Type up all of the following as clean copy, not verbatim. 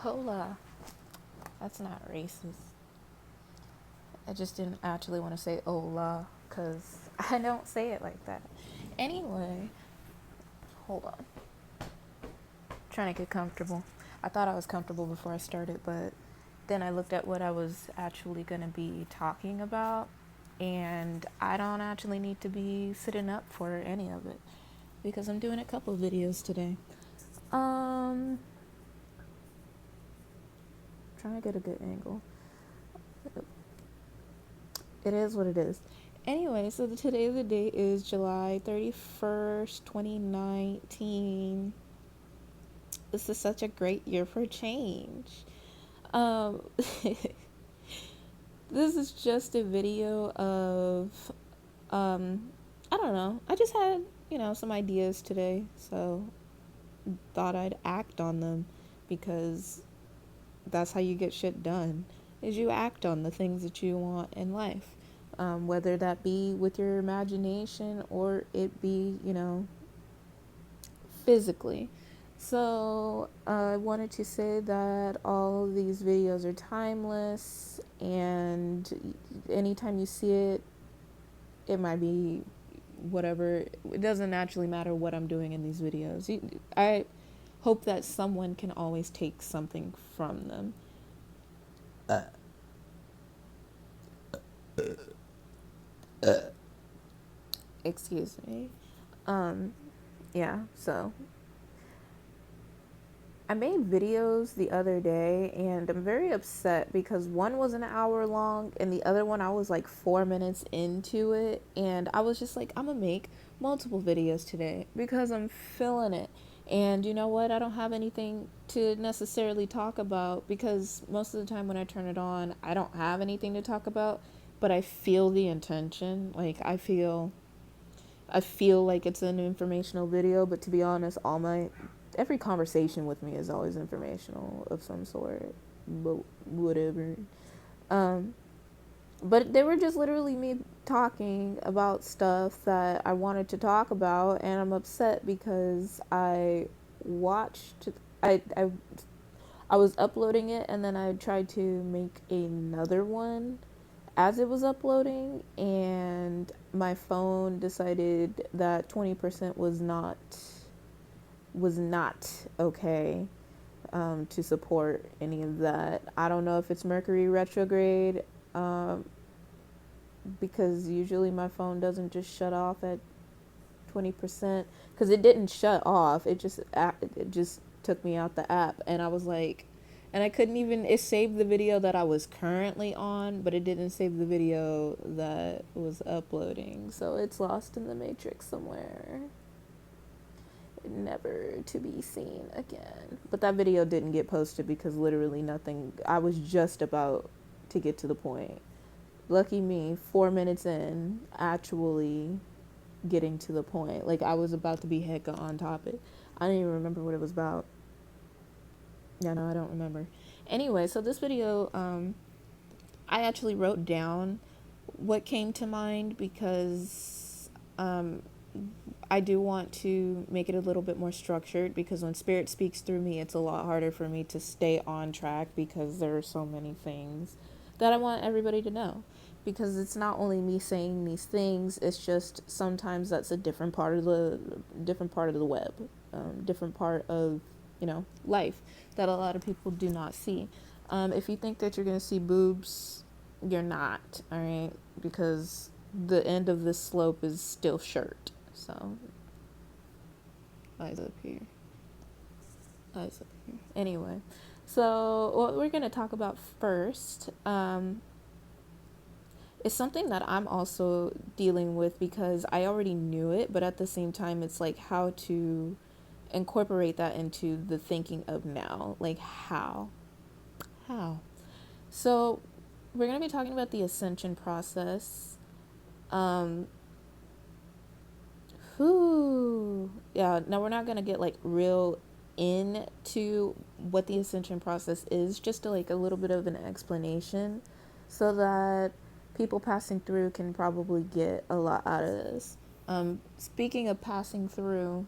Hola. That's not racist. I just didn't actually want to say hola because I don't say it like that. Anyway, hold on. Trying to get comfortable. I thought I was comfortable before I started, but then I looked at what I was actually going to be talking about, and I don't actually need to be sitting up for any of it because I'm doing a couple of videos today. Trying to get a good angle. It is what it is. Anyway, so today the date is July 31st, 2019. This is such a great year for change. Um, this is just a video of, I don't know. I just had, some ideas today, so thought I'd act on them because that's how you get shit done, is you act on the things that you want in life. Whether that be with your imagination or it be, physically. So I wanted to say that all of these videos are timeless, and anytime you see it, it might be whatever. It doesn't actually matter what I'm doing in these videos. I hope that someone can always take something from them. Excuse me. Yeah, so I made videos the other day and I'm very upset because one was an hour long and the other one I was like 4 minutes into it, and I was just like, I'm gonna make multiple videos today because I'm feeling it. And you know what? I don't have anything to necessarily talk about because most of the time when I turn it on, I don't have anything to talk about, but I feel the intention. Like I feel like it's an informational video, but to be honest, every conversation with me is always informational of some sort. But whatever. Um, but they were just literally me talking about stuff that I wanted to talk about, and I'm upset because watched I I was uploading it and then I tried to make another one as it was uploading, and my phone decided that 20% was not okay, to support any of that. I don't know if it's Mercury retrograde, um, because usually my phone doesn't just shut off at 20%, because it didn't shut off, it just took me out the app, and I was like, and I couldn't even, it saved the video that I was currently on, but it didn't save the video that was uploading, so it's lost in the matrix somewhere, never to be seen again. But that video didn't get posted because literally nothing, I was just about to get to the point. Lucky me, 4 minutes in, actually getting to the point. Like, I was about to be hecka on topic. I didn't even remember what it was about. Yeah, no, I don't remember. Anyway, so this video, I actually wrote down what came to mind because I do want to make it a little bit more structured, because when spirit speaks through me, it's a lot harder for me to stay on track because there are so many things that I want everybody to know. Because it's not only me saying these things, it's just sometimes that's a different part of the web, different part of, life that a lot of people do not see. If you think that you're gonna see boobs, you're not, all right, because the end of this slope is still shirt. So eyes up here, eyes up here. Anyway, so what we're gonna talk about first, is something that I'm also dealing with because I already knew it, but at the same time, it's like how to incorporate that into the thinking of now. Like, how? So we're gonna be talking about the ascension process. Um, whew. Yeah, now we're not gonna get like real into what the ascension process is, just to like a little bit of an explanation so that people passing through can probably get a lot out of this. Speaking of passing through,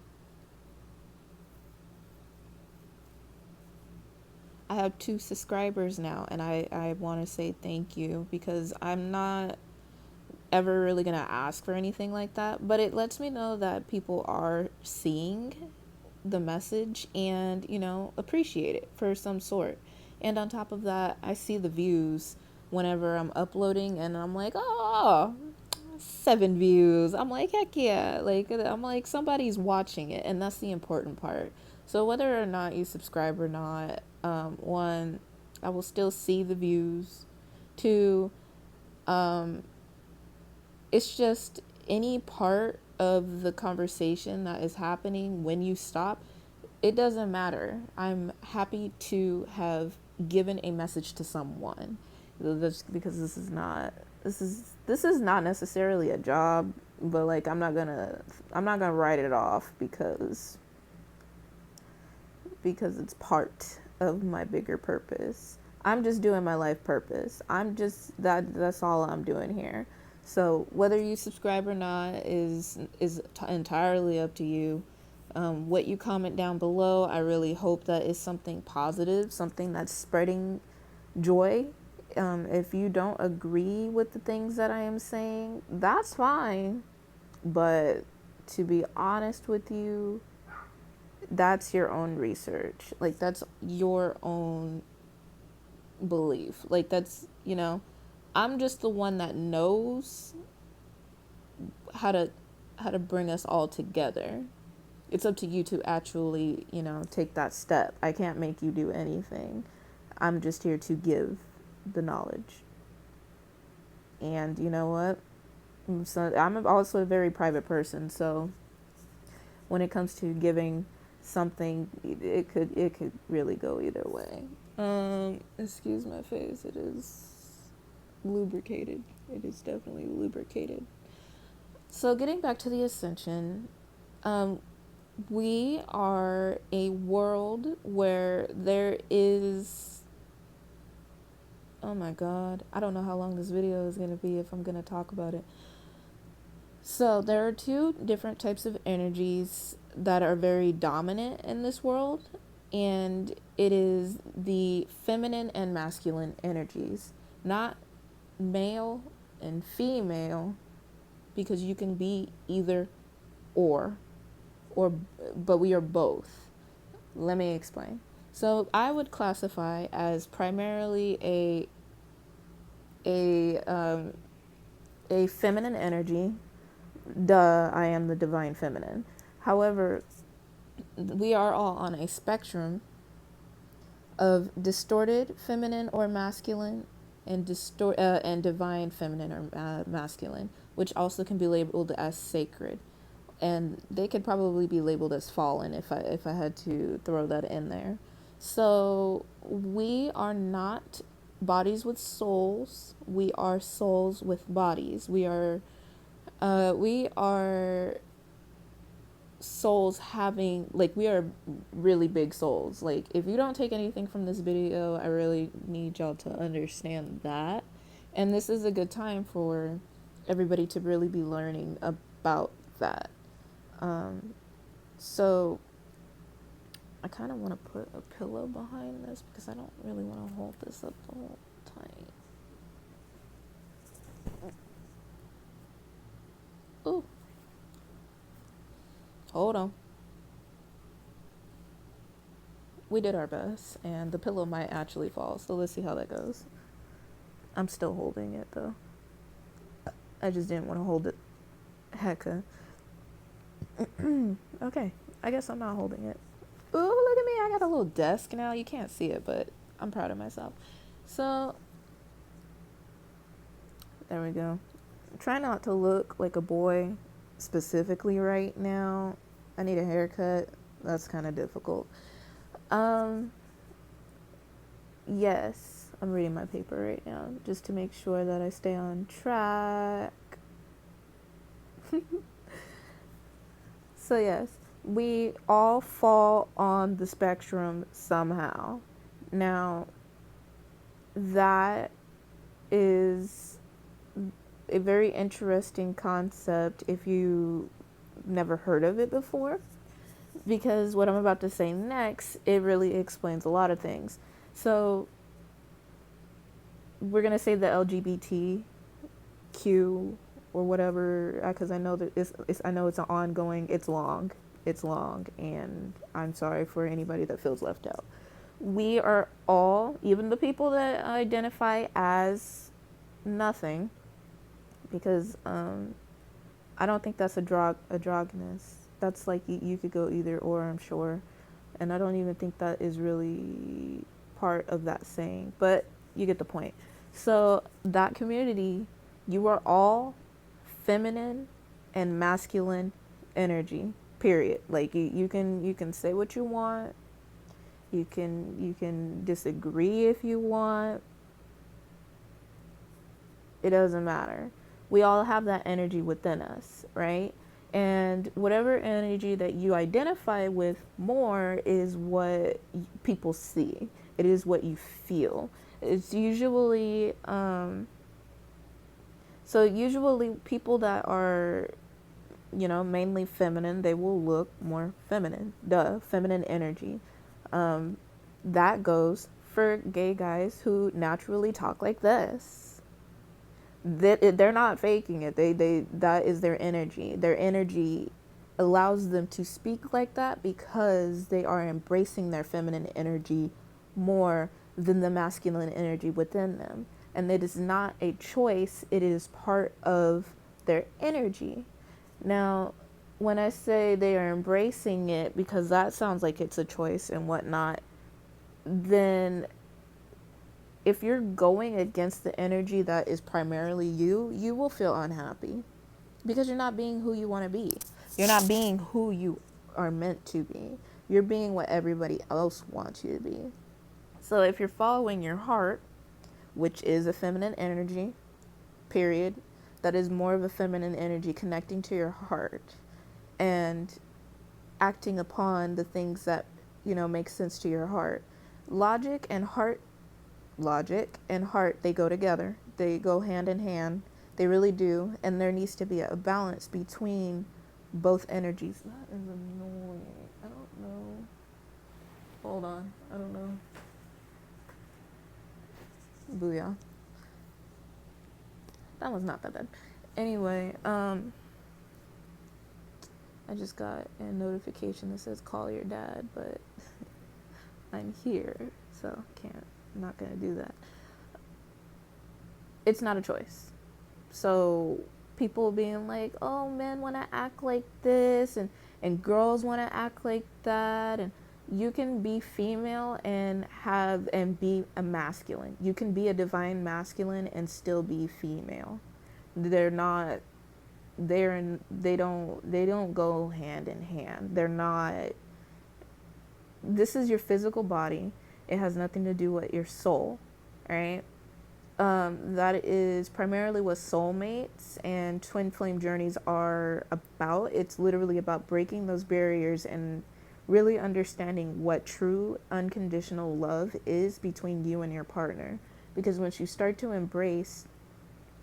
I have 2 subscribers now, and I want to say thank you, because I'm not ever really gonna ask for anything like that, but it lets me know that people are seeing the message and, appreciate it for some sort. And on top of that, I see the views whenever I'm uploading, and I'm like, oh, 7 views. I'm like, heck yeah. Like, I'm like, somebody's watching it, and that's the important part. So whether or not you subscribe or not, one, I will still see the views. Two, um, it's just any part of the conversation that is happening when you stop, it doesn't matter. I'm happy to have given a message to someone. That's because this is not necessarily a job, but like I'm not gonna write it off because it's part of my bigger purpose. I'm just doing my life purpose. That's all I'm doing here. So whether you subscribe or not is entirely up to you. What you comment down below, I really hope that is something positive, something that's spreading joy. If you don't agree with the things that I am saying, that's fine. But to be honest with you, that's your own research. Like, that's your own belief. Like, I'm just the one that knows how to bring us all together. It's up to you to actually, take that step. I can't make you do anything. I'm just here to give the knowledge. And you know what? So I'm also a very private person, so when it comes to giving something, it could really go either way. Excuse my face. It is lubricated. It is definitely lubricated. So getting back to the ascension, we are a world where there is, oh my god, I don't know how long this video is going to be if I'm going to talk about it. So there are 2 different types of energies that are very dominant in this world, and it is the feminine and masculine energies, not male and female, because you can be either or but we are both. Let me explain. So I would classify as primarily a feminine energy. Duh, I am the divine feminine. However, we are all on a spectrum of distorted feminine or masculine and divine feminine or masculine, which also can be labeled as sacred. And they could probably be labeled as fallen if I had to throw that in there. So we are not bodies with souls. We are souls with bodies. We are souls having, like, we are really big souls. Like, if you don't take anything from this video, I really need y'all to understand that. And this is a good time for everybody to really be learning about that. So I kind of want to put a pillow behind this because I don't really want to hold this up the whole time. Ooh. Hold on. We did our best, and the pillow might actually fall, so let's see how that goes. I'm still holding it, though. I just didn't want to hold it. Hecka. Okay, I guess I'm not holding it. Ooh, look at me. I got a little desk now. You can't see it, but I'm proud of myself. So, there we go. Try not to look like a boy specifically right now. I need a haircut. That's kind of difficult. Yes, I'm reading my paper right now just to make sure that I stay on track. So yes, we all fall on the spectrum somehow. Now, that is a very interesting concept if you never heard of it before, because what I'm about to say next, it really explains a lot of things. So we're gonna say the LGBTQ or whatever, because I know that I know it's an ongoing. It's long, and I'm sorry for anybody that feels left out. We are all, even the people that identify as nothing, because I don't think that's androgynous. That's like you could go either or, I'm sure, and I don't even think that is really part of that saying, but you get the point. So that community, you are all feminine and masculine energy. Period. Like you can say what you want. You can disagree if you want. It doesn't matter. We all have that energy within us, right? And whatever energy that you identify with more is what people see. It is what you feel. It's usually, so usually people that are, mainly feminine, they will look more feminine. Duh, feminine energy. That goes for gay guys who naturally talk like this. They're not faking it. That is their energy. Their energy allows them to speak like that because they are embracing their feminine energy more than the masculine energy within them. And it is not a choice, it is part of their energy. Now, when I say they are embracing it, because that sounds like it's a choice and whatnot, then if you're going against the energy that is primarily you, you will feel unhappy because you're not being who you want to be. You're not being who you are meant to be. You're being what everybody else wants you to be. So if you're following your heart, which is a feminine energy, period, that is more of a feminine energy connecting to your heart and acting upon the things that, make sense to your heart. Logic and heart, they go together. They go hand in hand. They really do. And there needs to be a balance between both energies. That is annoying. I don't know. Hold on. I don't know. Booyah. That was not that bad. Anyway, I just got a notification that says call your dad, but I'm here, so I'm not gonna do that. It's not a choice. So people being like, oh, men want to act like this and girls want to act like that, and you can be female and be a masculine. You can be a divine masculine and still be female. They're not they don't go hand in hand. They're not. This is your physical body. It has nothing to do with your soul, right? That is primarily what soulmates and twin flame journeys are about. It's literally about breaking those barriers and really understanding what true unconditional love is between you and your partner. Because once you start to embrace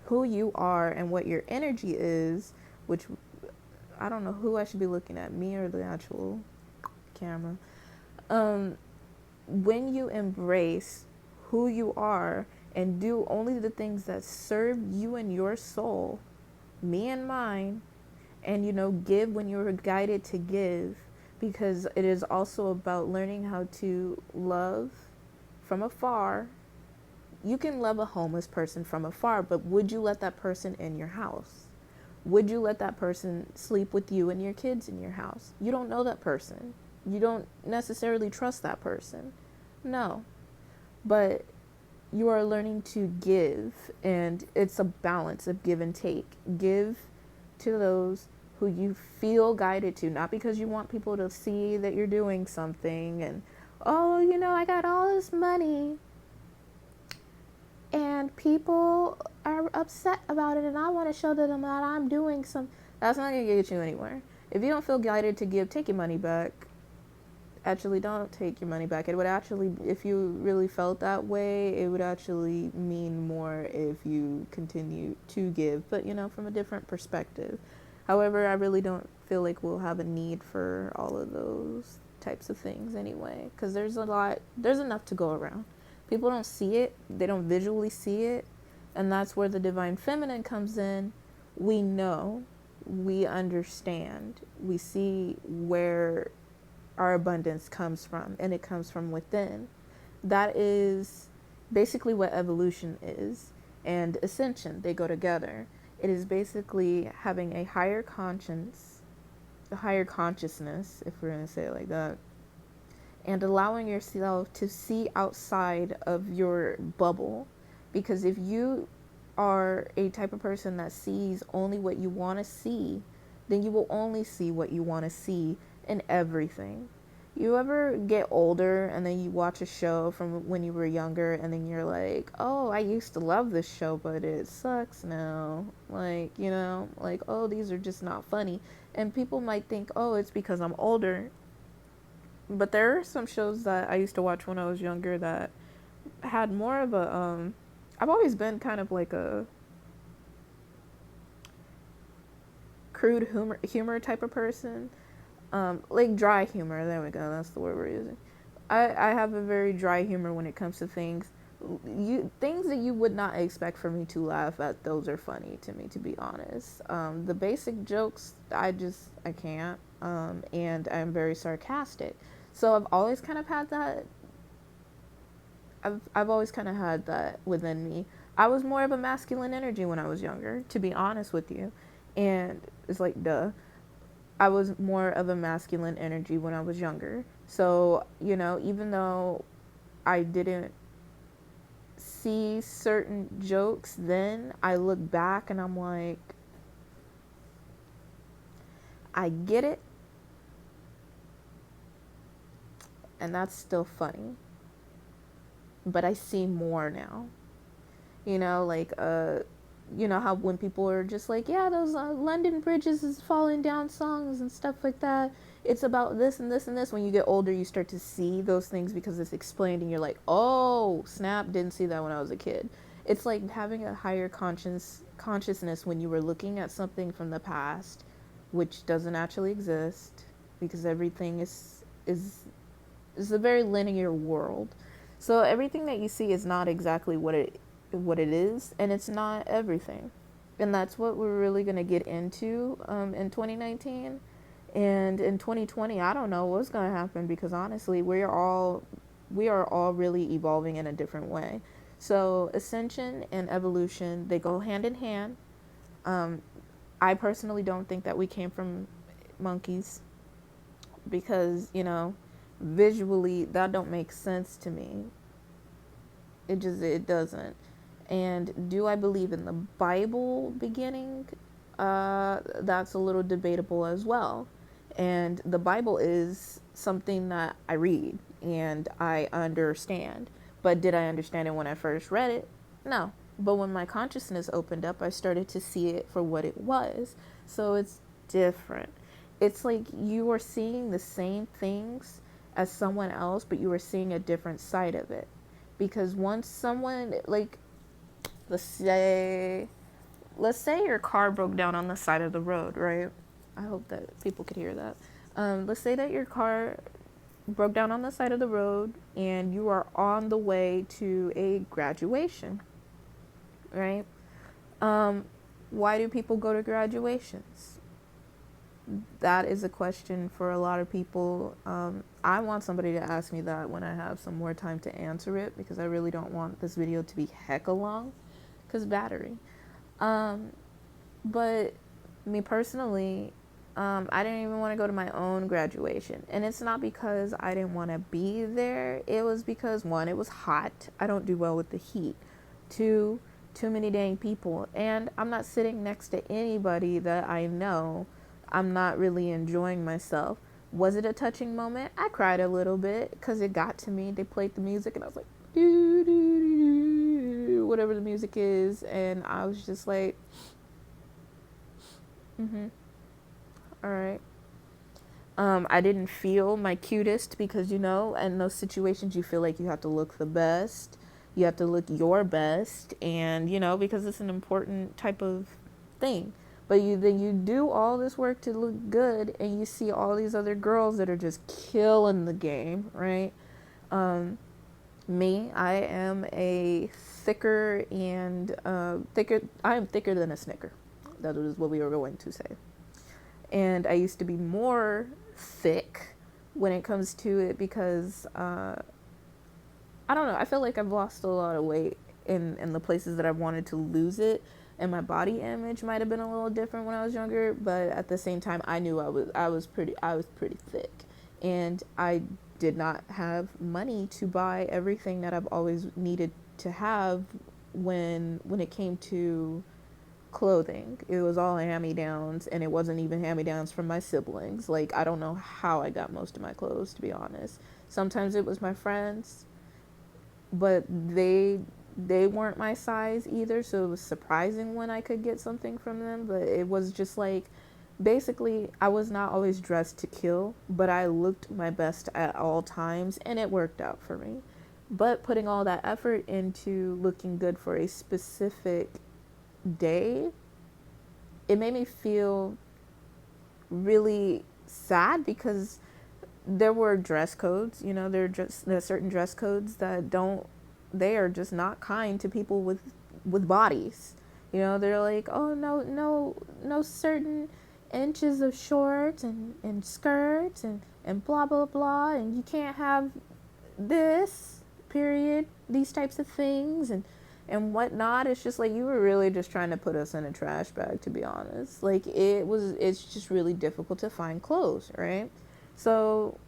who you are and what your energy is, which I don't know who I should be looking at, me or the actual camera. When you embrace who you are and do only the things that serve you and your soul, me and mine, and give when you're guided to give, because it is also about learning how to love from afar. You can love a homeless person from afar, but would you let that person in your house? Would you let that person sleep with you and your kids in your house? You don't know that person. You don't necessarily trust that person. No. But you are learning to give, and it's a balance of give and take. Give to those who you feel guided to, not because you want people to see that you're doing something and, oh, I got all this money and people are upset about it and I want to show them that I'm doing some. That's not going to get you anywhere. If you don't feel guided to give, take your money back. Actually, don't take your money back. It would actually, if you really felt that way, it would actually mean more if you continue to give, but from a different perspective. However, I really don't feel like we'll have a need for all of those types of things anyway, because there's enough to go around. People don't see it, they don't visually see it, and that's where the divine feminine comes in. We know, we understand, we see where our abundance comes from, and it comes from within. That is basically what evolution is, and ascension, they go together. It is basically having a higher conscience, a higher consciousness, if we're going to say it like that, and allowing yourself to see outside of your bubble. Because if you are a type of person that sees only what you want to see, then you will only see what you want to see in everything. You ever get older and then you watch a show from when you were younger and then you're like, oh, I used to love this show, but it sucks now. Like, you know, like, oh, these are just not funny. And people might think, oh, it's because I'm older. But there are some shows that I used to watch when I was younger that had more of a I've always been kind of like a crude humor type of person. Like dry humor, there we go, that's the word we're using. I have a very dry humor when it comes to things. Things that you would not expect for me to laugh at, those are funny to me, to be honest. The basic jokes, I can't. And I'm very sarcastic. So I've always kind of had that. I've always kind of had that within me. I was more of a masculine energy when I was younger, to be honest with you. And it's like, duh. I was more of a masculine energy when I was younger. So, you know, even though I didn't see certain jokes then, I look back and I'm like, I get it. And that's still funny. But I see more now. You know, like, you know how when people are just like, yeah, those London Bridges is falling down songs and stuff like that. It's about this and this and this. When you get older, you start to see those things because it's explained and you're like, oh, snap, didn't see that when I was a kid. It's like having a higher consciousness when you were looking at something from the past, which doesn't actually exist because everything is a very linear world. So everything that you see is not exactly what it is, and it's not everything. And that's what we're really going to get into in 2019. And in 2020, I don't know what's going to happen because honestly, we are all really evolving in a different way. So ascension and evolution, they go hand in hand. I personally don't think that we came from monkeys because, you know, visually that don't make sense to me. It doesn't. And do I believe in the Bible beginning? That's a little debatable as well. And the Bible is something that I read and I understand. But did I understand it when I first read it? No. But when my consciousness opened up, I started to see it for what it was. So it's different. It's like you are seeing the same things as someone else, but you are seeing a different side of it. Because once someone, like, let's say your car broke down on the side of the road, right? I hope that people could hear that. Let's say that your car broke down on the side of the road and you are on the way to a graduation, right? Why do people go to graduations? That is a question for a lot of people. I want somebody to ask me that when I have some more time to answer it, because I really don't want this video to be hecka long, because battery. But me personally, I didn't even want to go to my own graduation. And it's not because I didn't want to be there. It was because, one, it was hot. I don't do well with the heat. Two, too many dang people. And I'm not sitting next to anybody that I know. I'm not really enjoying myself. Was it a touching moment? I cried a little bit because it got to me. They played the music and I was like, doo, doo, doo, doo, whatever the music is. And I was just like, all right. I didn't feel my cutest because, you know, in those situations you feel like you have to look the best. You have to look your best. And, you know, because it's an important type of thing. But then you do all this work to look good and you see all these other girls that are just killing the game, right? Me, I am a thicker and thicker. I am thicker than a Snicker. That is what we were going to say. And I used to be more thick when it comes to it because I don't know. I feel like I've lost a lot of weight in the places that I've wanted to lose it, and my body image might have been a little different when I was younger. But at the same time, I knew I was pretty thick, and I did not have money to buy everything that I've always needed to have when it came to clothing. It was all hand-me-downs, and it wasn't even hand-me-downs from my siblings. Like, I don't know how I got most of my clothes, to be honest. Sometimes it was my friends, but they weren't my size either, so it was surprising when I could get something from them. But it was just like, basically, I was not always dressed to kill, but I looked my best at all times, and it worked out for me. But putting all that effort into looking good for a specific day, it made me feel really sad because there were dress codes, you know, there are certain dress codes that don't, they are just not kind to people with bodies. You know, they're like, oh, no certain inches of shorts and skirts and blah blah blah, and you can't have this, period, these types of things and whatnot. It's just like, you were really just trying to put us in a trash bag, to be honest. Like, it's just really difficult to find clothes, right? So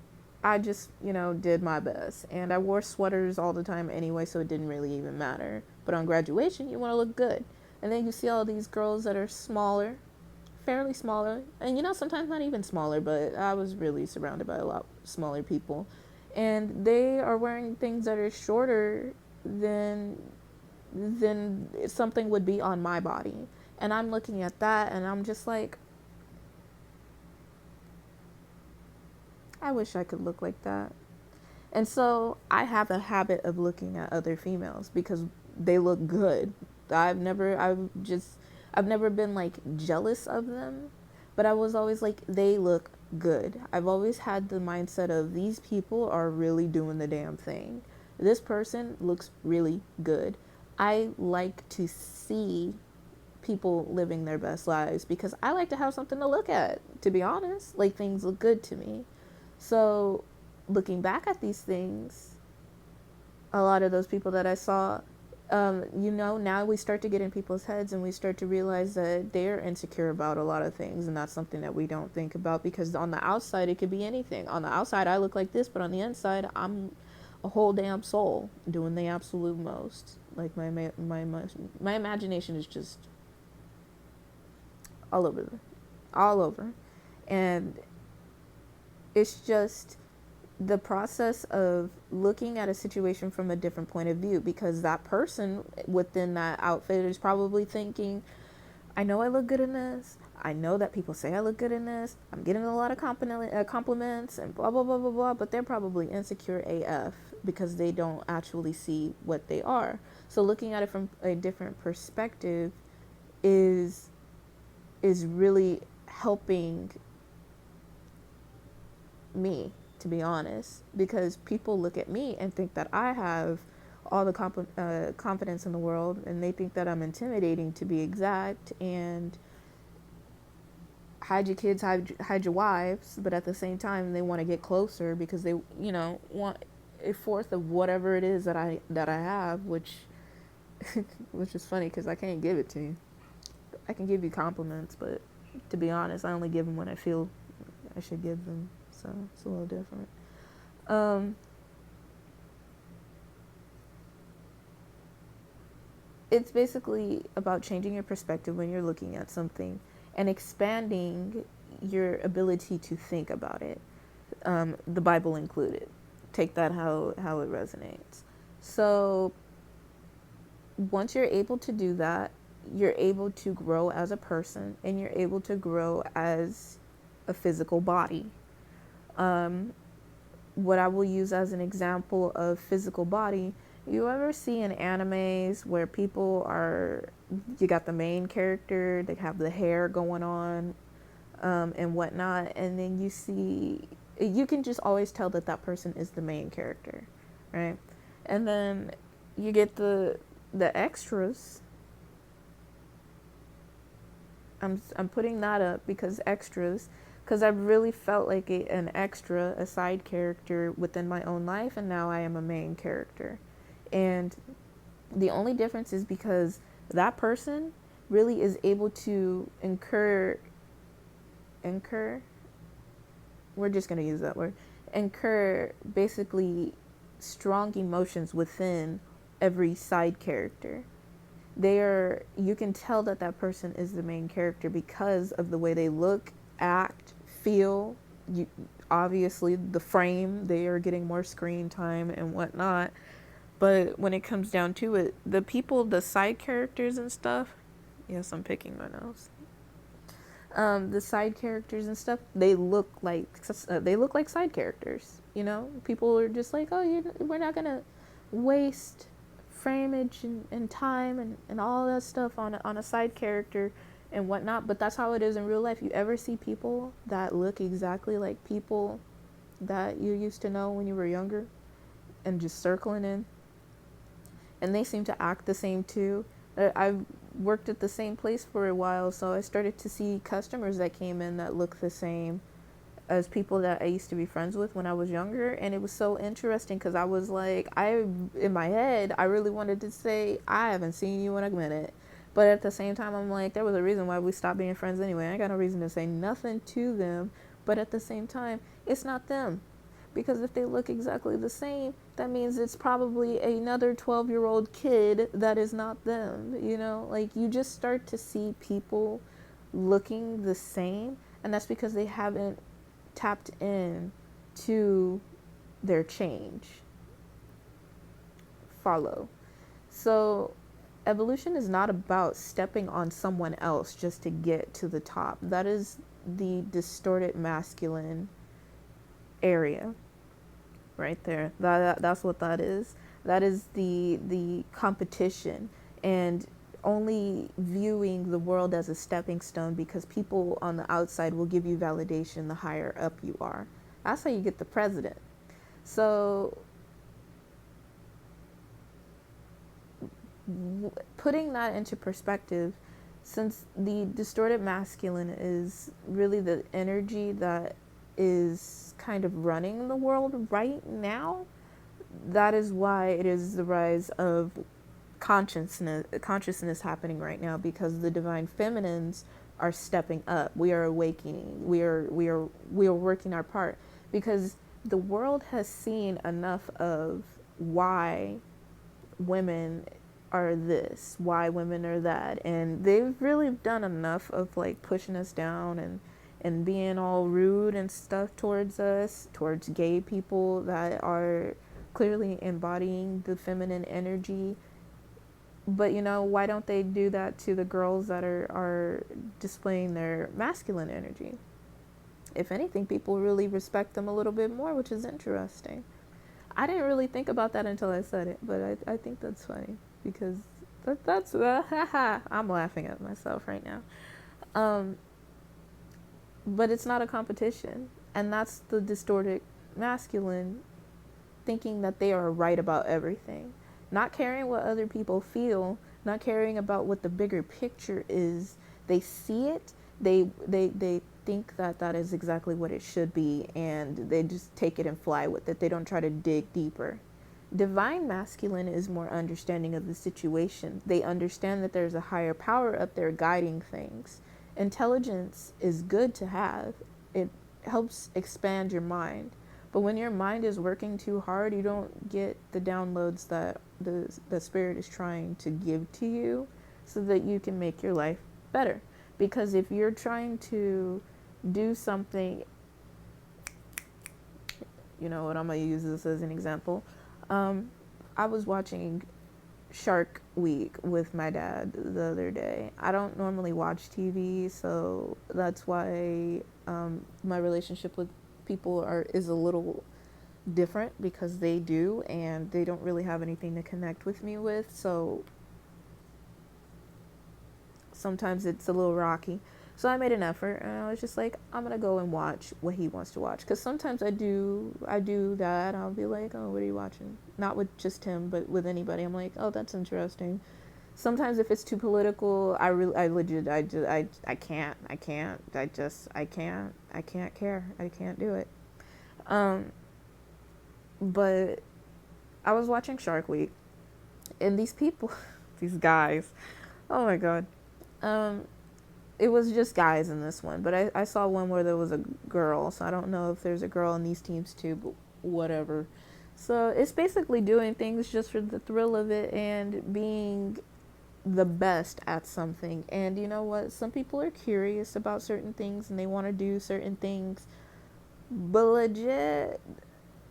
I just, you know, did my best. And I wore sweaters all the time anyway, so it didn't really even matter. But on graduation, you want to look good. And then you see all these girls that are smaller, fairly smaller. And, you know, sometimes not even smaller, but I was really surrounded by a lot smaller people. And they are wearing things that are shorter than something would be on my body. And I'm looking at that and I'm just like, I wish I could look like that. And so I have a habit of looking at other females because they look good. I've never been like jealous of them, but I was always like, they look good. I've always had the mindset of, these people are really doing the damn thing. This person looks really good. I like to see people living their best lives because I like to have something to look at, to be honest. Like, things look good to me. So looking back at these things, a lot of those people that I saw, you know, now we start to get in people's heads and we start to realize that they're insecure about a lot of things, and that's something that we don't think about, because on the outside it could be anything. On the outside I look like this, but on the inside I'm a whole damn soul doing the absolute most. Like, my imagination is just all over, and it's just the process of looking at a situation from a different point of view, because that person within that outfit is probably thinking, I know I look good in this. I know that people say I look good in this. I'm getting a lot of compliments and blah, blah, blah, blah, blah. But they're probably insecure AF because they don't actually see what they are. So looking at it from a different perspective is really helping me, to be honest, because people look at me and think that I have all the confidence in the world, and they think that I'm intimidating, to be exact, and hide your kids, hide your wives, but at the same time they want to get closer because they, you know, want a fourth of whatever it is that I have, which which is funny because I can't give it to you. I can give you compliments, but to be honest, I only give them when I feel I should give them. So it's a little different. It's basically about changing your perspective when you're looking at something and expanding your ability to think about it. The Bible included. Take that how it resonates. So once you're able to do that, you're able to grow as a person, and you're able to grow as a physical body. What I will use as an example of physical body, you ever see in animes where people are, you got the main character, they have the hair going on, and whatnot, and then you can just always tell that that person is the main character, right? And then you get the extras. I'm putting that up because extras, because I've really felt like an extra, a side character within my own life, and now I am a main character. And the only difference is because that person really is able to incur, we're just going to use that word, incur basically strong emotions within every side character. You can tell that that person is the main character because of the way they look, act, feel. You, obviously the frame, they are getting more screen time and whatnot. But when it comes down to it, the people, the side characters and stuff, yes, I'm picking my nose. The side characters and stuff, they look like side characters. You know, people are just like, oh, we're not gonna waste frameage and time and all that stuff on a side character and whatnot. But that's how it is in real life. You ever see people that look exactly like people that you used to know when you were younger and just circling in? And they seem to act the same too. I've worked at the same place for a while, so I started to see customers that came in that look the same as people that I used to be friends with when I was younger. And it was so interesting because I was like, in my head, I really wanted to say, I haven't seen you in a minute. But at the same time, I'm like, there was a reason why we stopped being friends anyway. I got no reason to say nothing to them. But at the same time, it's not them. Because if they look exactly the same, that means it's probably another 12-year-old kid that is not them. You know, like you just start to see people looking the same. And that's because they haven't tapped in to their change. Follow. So evolution is not about stepping on someone else just to get to the top. That is the distorted masculine area right there. That's what that is. That is the competition and only viewing the world as a stepping stone because people on the outside will give you validation the higher up you are. That's how you get the president. So putting that into perspective, since the distorted masculine is really the energy that is kind of running the world right now, that is why it is the rise of consciousness happening right now, because the divine feminines are stepping up. We are awakening. We are working our part, because the world has seen enough of why women are this, why women are that, and they've really done enough of like pushing us down and being all rude and stuff towards us, towards gay people that are clearly embodying the feminine energy. But you know, why don't they do that to the girls that are displaying their masculine energy? If anything, people really respect them a little bit more, which is interesting. I didn't really think about that until I said it, but I think that's funny because that's I'm laughing at myself right now. But it's not a competition, and that's the distorted masculine thinking that they are right about everything, not caring what other people feel, not caring about what the bigger picture is. They see it, they think that that is exactly what it should be, and they just take it and fly with it. They don't try to dig deeper. Divine masculine is more understanding of the situation. They understand that there's a higher power up there guiding things. Intelligence is good to have. It helps expand your mind. But when your mind is working too hard, you don't get the downloads that the spirit is trying to give to you so that you can make your life better. Because if you're trying to do something, you know what, I'm going to use this as an example. I was watching Shark Week with my dad the other day. I don't normally watch TV, so that's why my relationship with people is a little different, because they do, and they don't really have anything to connect with me with. So sometimes it's a little rocky. So I made an effort, and I was just like, I'm gonna go and watch what he wants to watch. Because sometimes I do that. I'll be like, oh, what are you watching? Not with just him, but with anybody. I'm like, oh, that's interesting. Sometimes if it's too political, I legit, I can't care. I can't do it. Um, but I was watching Shark Week, and these people, these guys, oh my god. Um, it was just guys in this one, but I saw one where there was a girl, so I don't know if there's a girl in these teams too, but whatever. So it's basically doing things just for the thrill of it and being the best at something. And you know what? Some people are curious about certain things and they want to do certain things, but legit,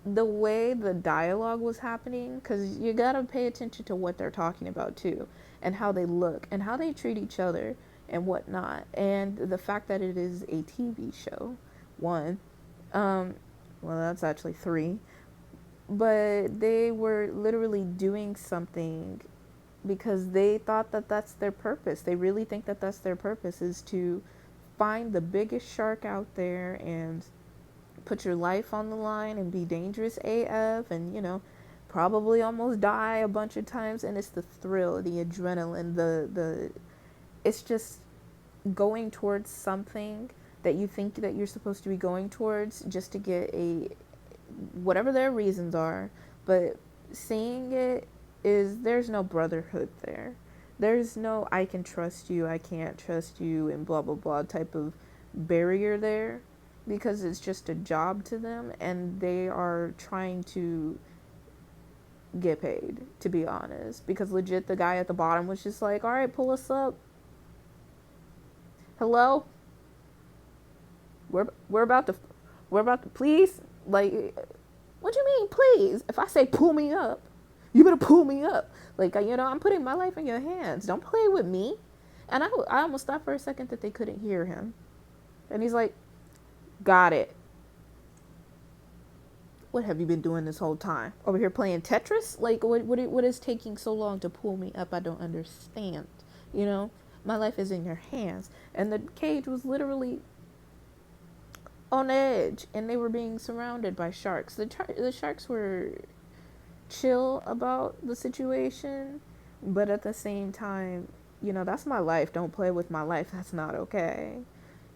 the way the dialogue was happening, because you gotta pay attention to what they're talking about too, and how they look and how they treat each other and whatnot, and the fact that it is a TV show, one, um, well, that's actually three, but they were literally doing something because they thought that that's their purpose. They really think that that's their purpose, is to find the biggest shark out there and put your life on the line and be dangerous AF, and probably almost die a bunch of times. And it's the thrill, the adrenaline, the it's just going towards something that you think that you're supposed to be going towards just to get a whatever their reasons are. But seeing it, is there's no brotherhood there. There's no I can trust you, I can't trust you, and blah blah blah type of barrier there, because it's just a job to them and they are trying to get paid, to be honest. Because legit, the guy at the bottom was just like, all right, pull us up. Hello? We're about to please? Like, what do you mean, please? If I say pull me up, you better pull me up. Like, I'm putting my life in your hands. Don't play with me. And I almost thought for a second that they couldn't hear him. And he's like, got it. What have you been doing this whole time? Over here playing Tetris? Like, what is taking so long to pull me up? I don't understand. My life is in your hands. And the cage was literally on edge, and they were being surrounded by sharks. The sharks were chill about the situation, but at the same time, that's my life. Don't play with my life. That's not okay.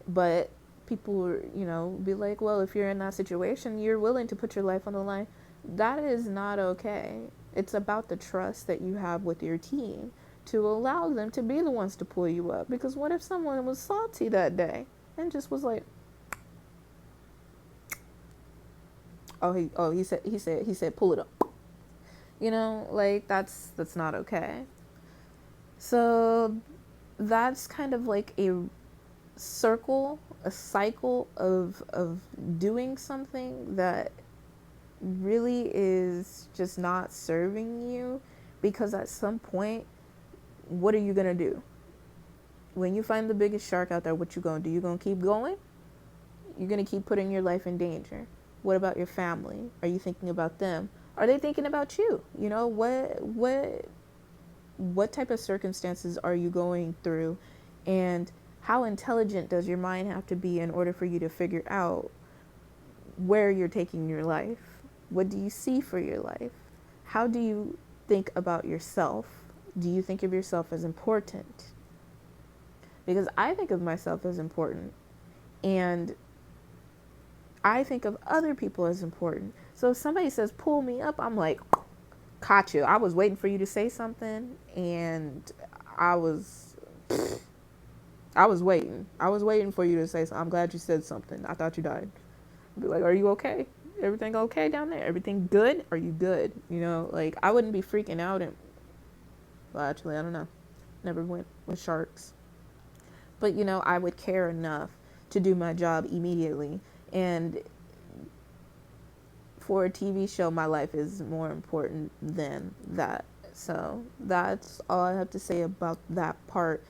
But people, be like, well, if you're in that situation, you're willing to put your life on the line. That is not okay. It's about the trust that you have with your team to allow them to be the ones to pull you up. Because what if someone was salty that day and just was like, he said pull it up. Like that's not okay. So that's kind of like a cycle of doing something that really is just not serving you, because at some point, what are you gonna do when you find the biggest shark out there? What you gonna do? You gonna keep going? You're gonna keep putting your life in danger. What about your family? Are you thinking about them? Are they thinking about you? What type of circumstances are you going through, and how intelligent does your mind have to be in order for you to figure out where you're taking your life? What do you see for your life? How do you think about yourself? Do you think of yourself as important? Because I think of myself as important, and I think of other people as important. So if somebody says, pull me up, I'm like, caught you. I was waiting for you to say something, and I was waiting. I was waiting for you to say something. I'm glad you said something. I thought you died. I'd be like, are you okay? Everything okay down there? Everything good? Are you good? Like, I wouldn't be freaking out. Well, actually, I don't know. Never went with sharks. But, I would care enough to do my job immediately. And for a TV show, my life is more important than that. So that's all I have to say about that part.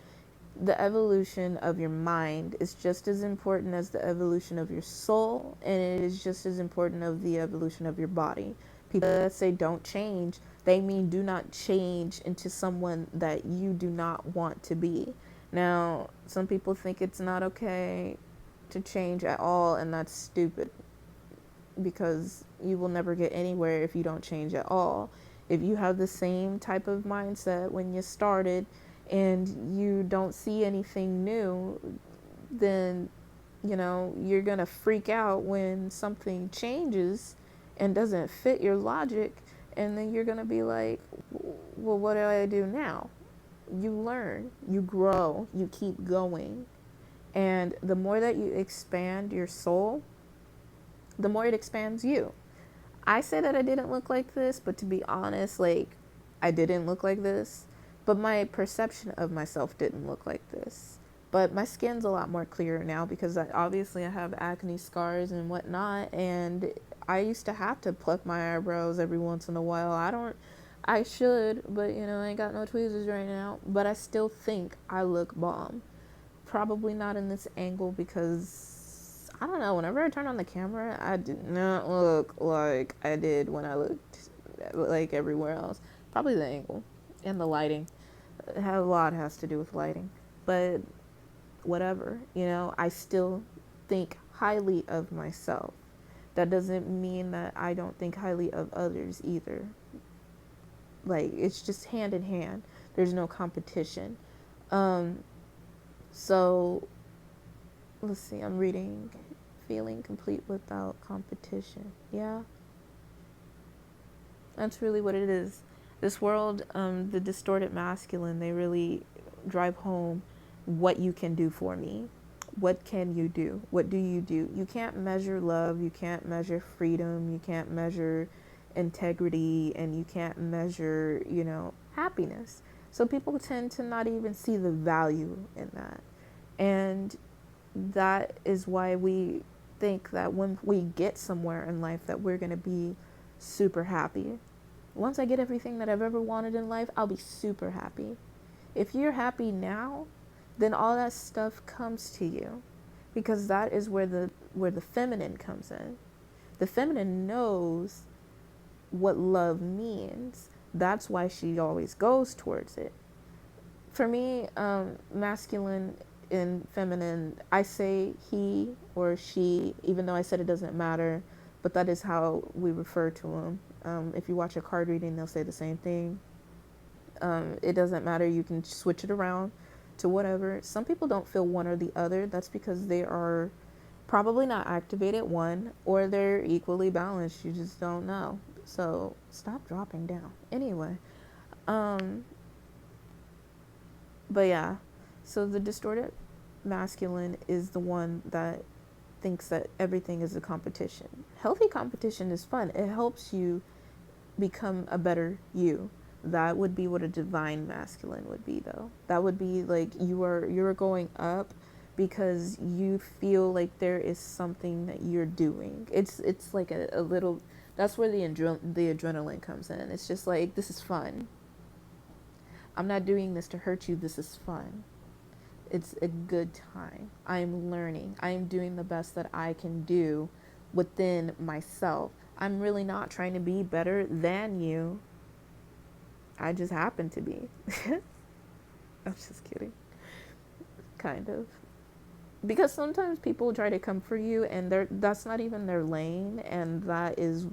The evolution of your mind is just as important as the evolution of your soul, and it is just as important of the evolution of your body. People that say don't change, they mean do not change into someone that you do not want to be. Now, some people think it's not okay to change at all, and that's stupid because you will never get anywhere if you don't change at all. If you have the same type of mindset when you started and you don't see anything new, then you're going to freak out when something changes and doesn't fit your logic, and then you're going to be like, well, what do I do now? You learn, you grow, you keep going. And the more that you expand your soul, the more it expands you. I say that I didn't look like this, but to be honest, like, I didn't look like this, but my perception of myself didn't look like this. But my skin's a lot more clearer now because obviously I have acne scars and whatnot, and I used to have to pluck my eyebrows every once in a while. I should, but I ain't got no tweezers right now. But I still think I look bomb. Probably not in this angle because I don't know. Whenever I turn on the camera, I did not look like I did when I looked like everywhere else. Probably the angle and the lighting. A lot has to do with lighting, but whatever. I still think highly of myself. That doesn't mean that I don't think highly of others either. Like, it's just hand in hand. There's no competition. So let's see, I'm reading feeling complete without competition. Yeah, that's really what it is. This world, the distorted masculine, they really drive home what you can do for me. What can you do? What do? You can't measure love, you can't measure freedom, you can't measure integrity, and you can't measure, happiness. So people tend to not even see the value in that. And that is why we think that when we get somewhere in life that we're going to be super happy. Once I get everything that I've ever wanted in life, I'll be super happy. If you're happy now, then all that stuff comes to you, because that is where the feminine comes in. The feminine knows what love means. That's why she always goes towards it. For me, masculine and feminine, I say he or she, even though I said it doesn't matter, but that is how we refer to them. If you watch a card reading, they'll say the same thing. It doesn't matter. You can switch it around to whatever. Some people don't feel one or the other. That's because they are probably not activated, one, or they're equally balanced. You just don't know. So stop dropping down. Anyway, but yeah, so the distorted masculine is the one that thinks that everything is a competition. Healthy competition is fun. It helps you become a better you. That would be what a divine masculine would be, though. That would be like you're going up because you feel like there is something that you're doing. It's like a little. That's where the adrenaline comes in. It's just like, this is fun. I'm not doing this to hurt you. This is fun. It's a good time. I'm learning. I'm doing the best that I can do within myself. I'm really not trying to be better than you. I just happen to be. I'm just kidding. Kind of. Because sometimes people try to come for you and that's not even their lane, and that is,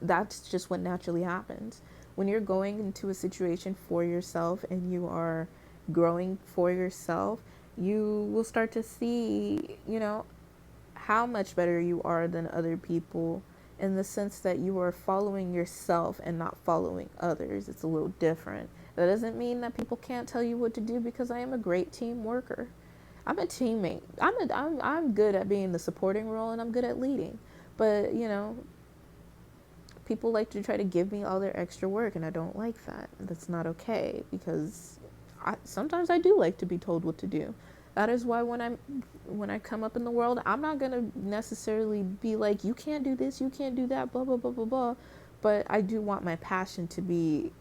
that's just what naturally happens. When you're going into a situation for yourself and you are growing for yourself, you will start to see, how much better you are than other people, in the sense that you are following yourself and not following others. It's a little different. That doesn't mean that people can't tell you what to do, because I am a great team worker. I'm a teammate. I'm good at being the supporting role, and I'm good at leading. But, people like to try to give me all their extra work, and I don't like that. That's not okay, because sometimes I do like to be told what to do. That is why when I come up in the world, I'm not going to necessarily be like, you can't do this, you can't do that, blah, blah, blah, blah, blah. But I do want my passion to be,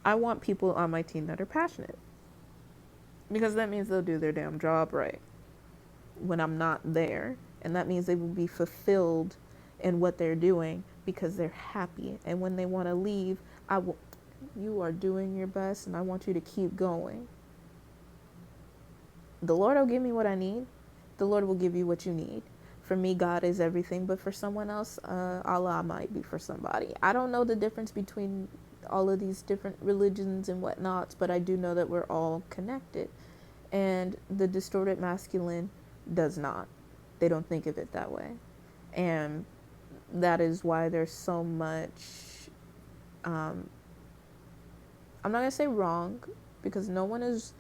I want people on my team that are passionate. Because that means they'll do their damn job right when I'm not there. And that means they will be fulfilled in what they're doing because they're happy. And when they want to leave, I will. You are doing your best, and I want you to keep going. The Lord will give me what I need. The Lord will give you what you need. For me, God is everything, but for someone else, Allah might be for somebody. I don't know the difference between all of these different religions and whatnots, but I do know that we're all connected. And the distorted masculine does not. They don't think of it that way. And that is why there's so much, I'm not going to say wrong, because no one is,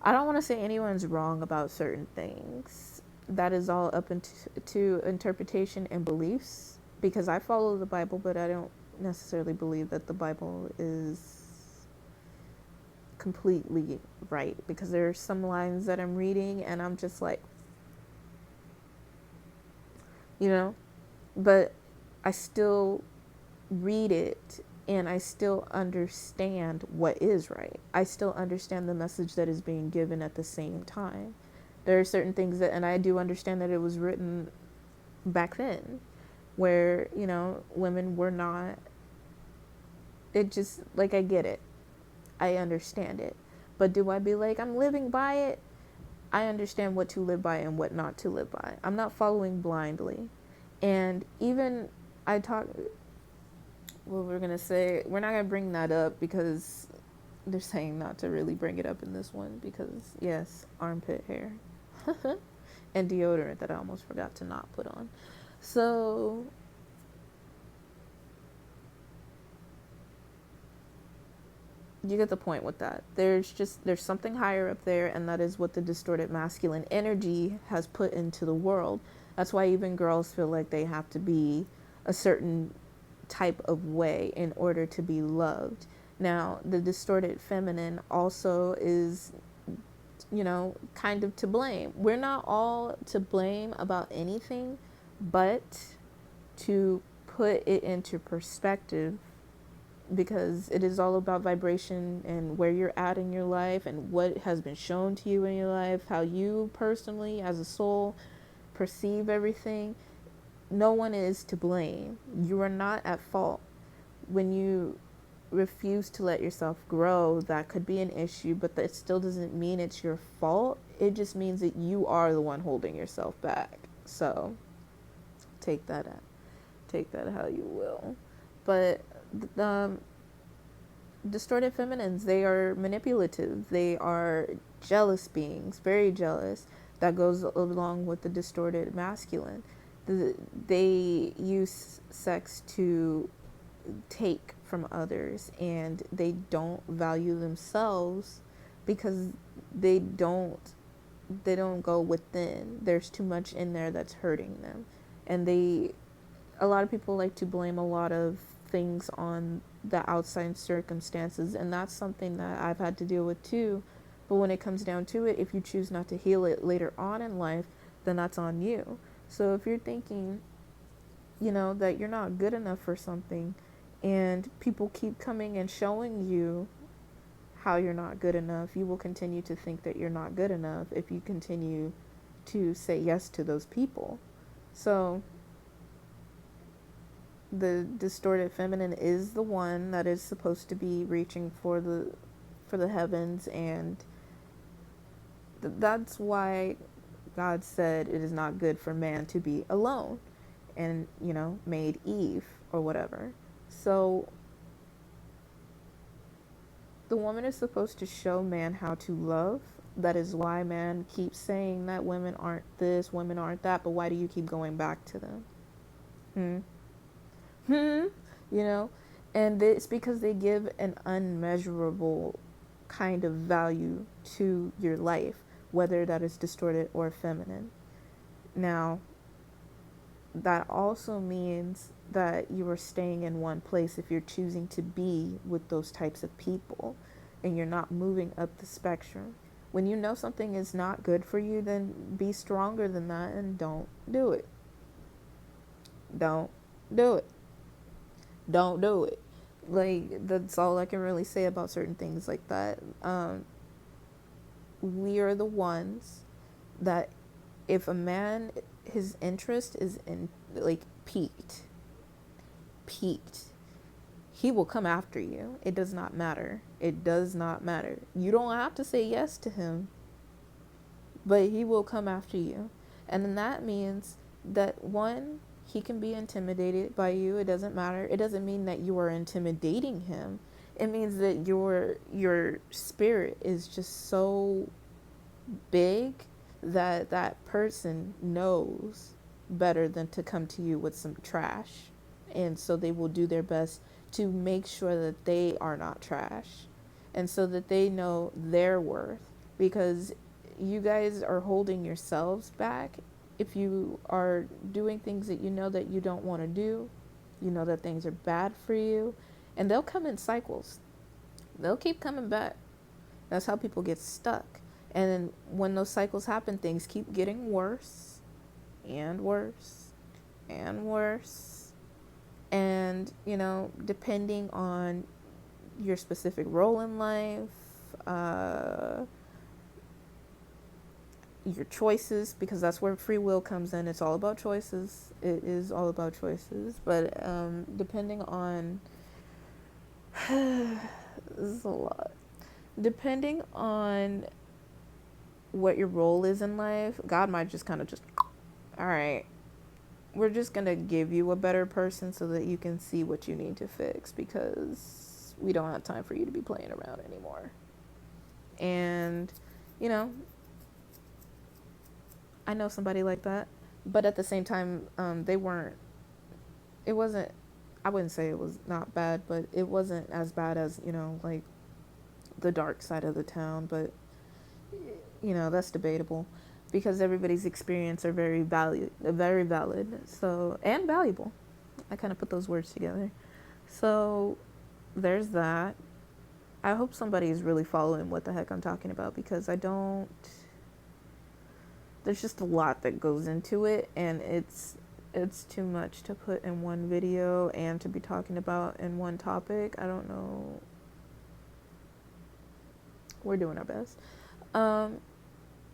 I don't want to say anyone's wrong about certain things. That is all up into interpretation and beliefs, because I follow the Bible, but I don't necessarily believe that the Bible is completely right, because there are some lines that I'm reading and I'm just like, but I still read it and I still understand what is right. I still understand the message that is being given at the same time. There are certain things that, and I do understand that it was written back then where, women were not, it just, like, I get it. I understand it. But do I be like, I'm living by it? I understand what to live by and what not to live by. I'm not following blindly. And even I talk, well, we're not going to bring that up because they're saying not to really bring it up in this one because, yes, armpit hair and deodorant that I almost forgot to not put on. So you get the point with that. There's something higher up there, and that is what the distorted masculine energy has put into the world. That's why even girls feel like they have to be a certain type of way in order to be loved. Now, the distorted feminine also is, kind of to blame. We're not all to blame about anything, but to put it into perspective, because it is all about vibration and where you're at in your life and what has been shown to you in your life, how you personally as a soul perceive everything. No one is to blame. You are not at fault. When you refuse to let yourself grow, that could be an issue, but that still doesn't mean it's your fault. It just means that you are the one holding yourself back. So take that how you will. But distorted feminines, they are manipulative. They are jealous beings, very jealous. That goes along with the distorted masculine. They use sex to take from others, and they don't value themselves because they don't go within. There's too much in there that's hurting them. And a lot of people like to blame a lot of things on the outside circumstances, and that's something that I've had to deal with too. But when it comes down to it, if you choose not to heal it later on in life, then that's on you. So if you're thinking, that you're not good enough for something, and people keep coming and showing you how you're not good enough, you will continue to think that you're not good enough if you continue to say yes to those people. So the distorted feminine is the one that is supposed to be reaching for the heavens, and that's why God said it is not good for man to be alone, and made Eve or whatever. So the woman is supposed to show man how to love. That is why man keeps saying that women aren't this, women aren't that, but why do you keep going back to them? And it's because they give an unmeasurable kind of value to your life, whether that is distorted or feminine. Now, that also means that you are staying in one place if you're choosing to be with those types of people and you're not moving up the spectrum. When you know something is not good for you, then be stronger than that and don't do it. Don't do it. Don't do it. Like, that's all I can really say about certain things like that. We are the ones that if a man, his interest is in, like, peaked, he will come after you. It does not matter. It does not matter. You don't have to say yes to him, but he will come after you. And then that means that one, he can be intimidated by you. It doesn't matter. It doesn't mean that you are intimidating him. It means that your spirit is just so big that that person knows better than to come to you with some trash. And so they will do their best to make sure that they are not trash, and so that they know their worth, because you guys are holding yourselves back if you are doing things that you don't want to do, that things are bad for you, and they'll come in cycles. They'll keep coming back. That's how people get stuck. And then when those cycles happen, things keep getting worse and worse and worse. And, depending on your specific role in life, your choices, because that's where free will comes in. It's all about choices. It is all about choices. But depending on, this is a lot. Depending on what your role is in life, God might just kind of all right, we're just going to give you a better person so that you can see what you need to fix, because we don't have time for you to be playing around anymore. And, I know somebody like that, but at the same time, it wasn't, I wouldn't say it was not bad, but it wasn't as bad as, like the dark side of the town. But, that's debatable, because everybody's experience are very valid, so, and valuable. I kind of put those words together. So there's that. I hope somebody is really following what the heck I'm talking about, because there's just a lot that goes into it, and it's too much to put in one video and to be talking about in one topic. I don't know. We're doing our best.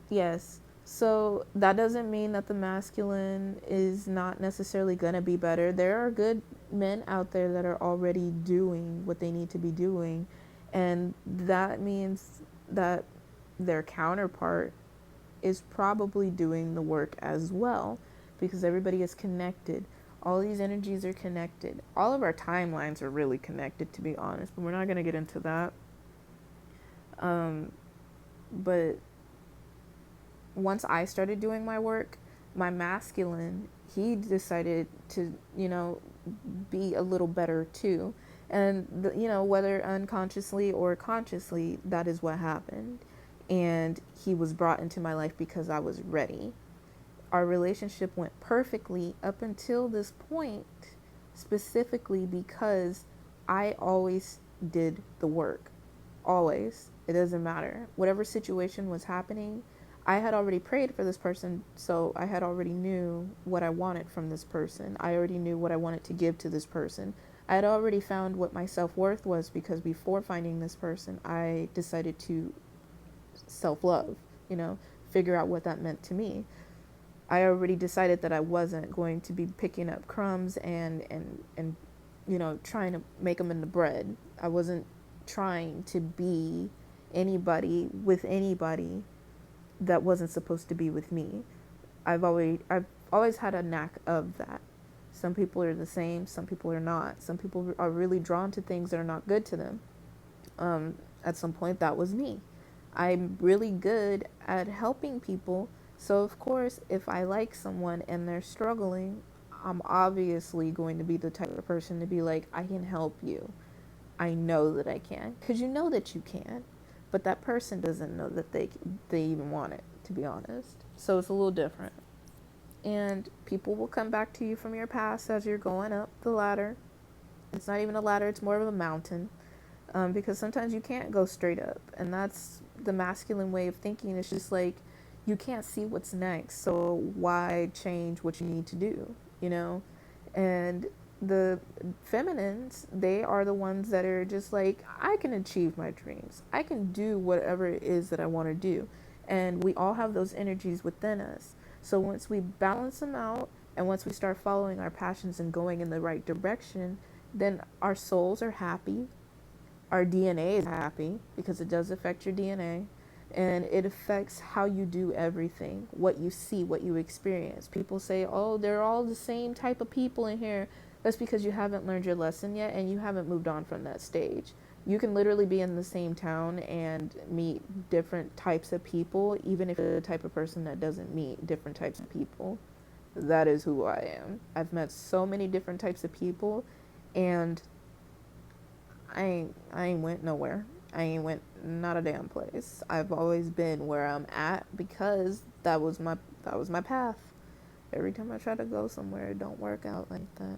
Yes. So that doesn't mean that the masculine is not necessarily going to be better. There are good men out there that are already doing what they need to be doing. And that means that their counterpart is probably doing the work as well, because everybody is connected. All these energies are connected. All of our timelines are really connected, to be honest, but we're not going to get into that. But once I started doing my work, my masculine, he decided to, be a little better too. And, whether unconsciously or consciously, that is what happened. And he was brought into my life because I was ready. Our relationship went perfectly up until this point, specifically because I always did the work. Always. It doesn't matter. Whatever situation was happening, I had already prayed for this person, so I had already knew what I wanted from this person. I already knew what I wanted to give to this person. I had already found what my self-worth was, because before finding this person, I decided to self-love, figure out what that meant to me. I already decided that I wasn't going to be picking up crumbs and trying to make them into bread. I wasn't trying to be anybody with anybody that wasn't supposed to be with me. I've always had a knack of that. Some people are the same, some people are not. Some people are really drawn to things that are not good to them. At some point, that was me. I'm really good at helping people. So, of course, if I like someone and they're struggling, I'm obviously going to be the type of person to be like, I can help you. I know that I can. Because you know that you can. But that person doesn't know that they even want it, to be honest. So it's a little different. And people will come back to you from your past as you're going up the ladder. It's not even a ladder, it's more of a mountain. Because sometimes you can't go straight up. And that's the masculine way of thinking. It's just like, you can't see what's next, so why change what you need to do, And the feminines, they are the ones that are just like, I can achieve my dreams. I can do whatever it is that I want to do. And we all have those energies within us. So once we balance them out, and once we start following our passions and going in the right direction, then our souls are happy. Our DNA is happy because it does affect your DNA, and it affects how you do everything, what you see, what you experience. People say, oh, they're all the same type of people in here. That's because you haven't learned your lesson yet and you haven't moved on from that stage. You can literally be in the same town and meet different types of people, even if you're the type of person that doesn't meet different types of people. That is who I am. I've met so many different types of people, and I ain't went nowhere. I ain't went not a damn place. I've always been where I'm at because that was my path. Every time I try to go somewhere, it don't work out like that.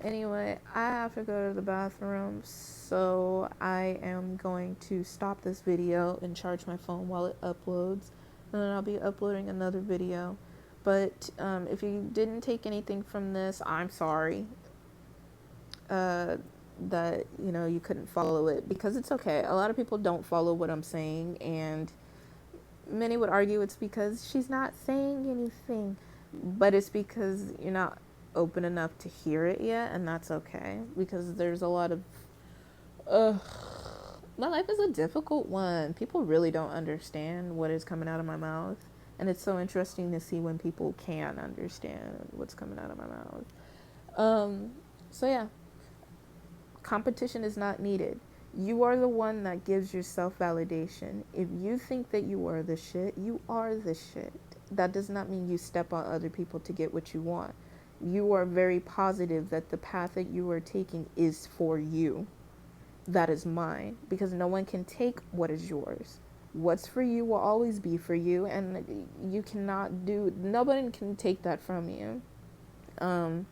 Anyway, I have to go to the bathroom, so I am going to stop this video and charge my phone while it uploads, and then I'll be uploading another video. But if you didn't take anything from this, I'm sorry. That you couldn't follow it, because it's okay. A lot of people don't follow what I'm saying, and many would argue it's because she's not saying anything, but it's because you're not open enough to hear it yet, and that's okay, because there's a lot of my life is a difficult one. People really don't understand what is coming out of my mouth, and it's so interesting to see when people can understand what's coming out of my mouth. So yeah, competition is not needed. You are the one that gives yourself validation. If you think that you are the shit, you are the shit. That does not mean you step on other people to get what you want. You are very positive that the path that you are taking is for you. That is mine, because no one can take what is yours. What's for you will always be for you, and nobody can take that from you. Don't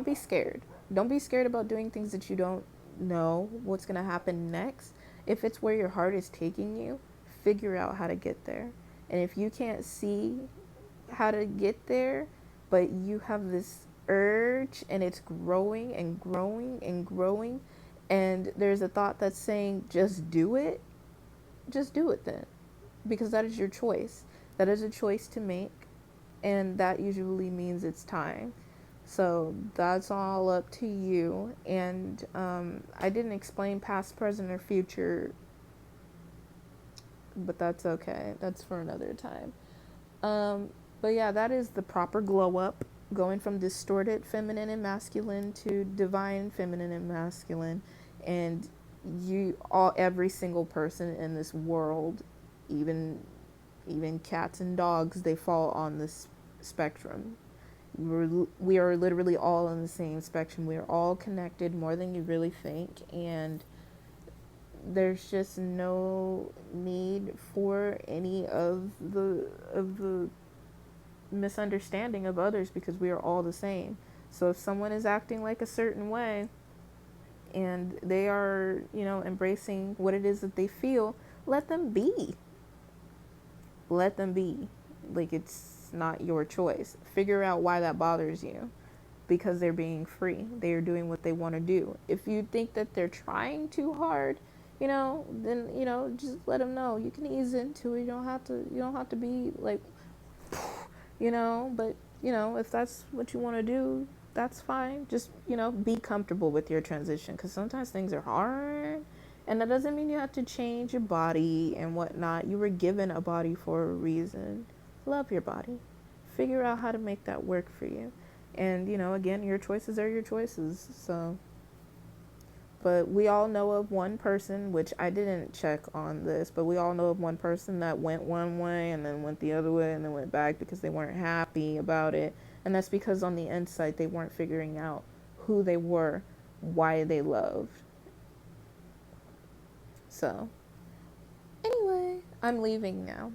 be scared. Don't be scared about doing things that you don't know what's going to happen next. If it's where your heart is taking you, figure out how to get there. And if you can't see how to get there, but you have this urge and it's growing and growing and growing, and there's a thought that's saying, just do it then. Because that is your choice. That is a choice to make, and that usually means it's time. So that's all up to you. And I didn't explain past, present, or future, but that's okay. That's for another time. But yeah, that is the proper glow up, going from distorted feminine and masculine to divine feminine and masculine. And every single person in this world, even cats and dogs, they fall on this spectrum. We are literally all in the same spectrum. We are all connected more than you really think, and there's just no need for any of the misunderstanding of others, because we are all the same. So if someone is acting like a certain way and they are, embracing what it is that they feel, let them be. Let them be. Like, it's not your choice. Figure out why that bothers you, because they're being free. They are doing what they want to do. If you think that they're trying too hard, then just let them know. You can ease into it. You don't have to be like, but if that's what you want to do, that's fine. Just be comfortable with your transition, because sometimes things are hard, and that doesn't mean you have to change your body and whatnot. You were given a body for a reason. Love your body. Figure out how to make that work for you. And, again, your choices are your choices. So, but we all know of one person, which I didn't check on this, but we all know of one person that went one way and then went the other way and then went back because they weren't happy about it. And that's because on the inside, they weren't figuring out who they were, why they loved. So, anyway, I'm leaving now.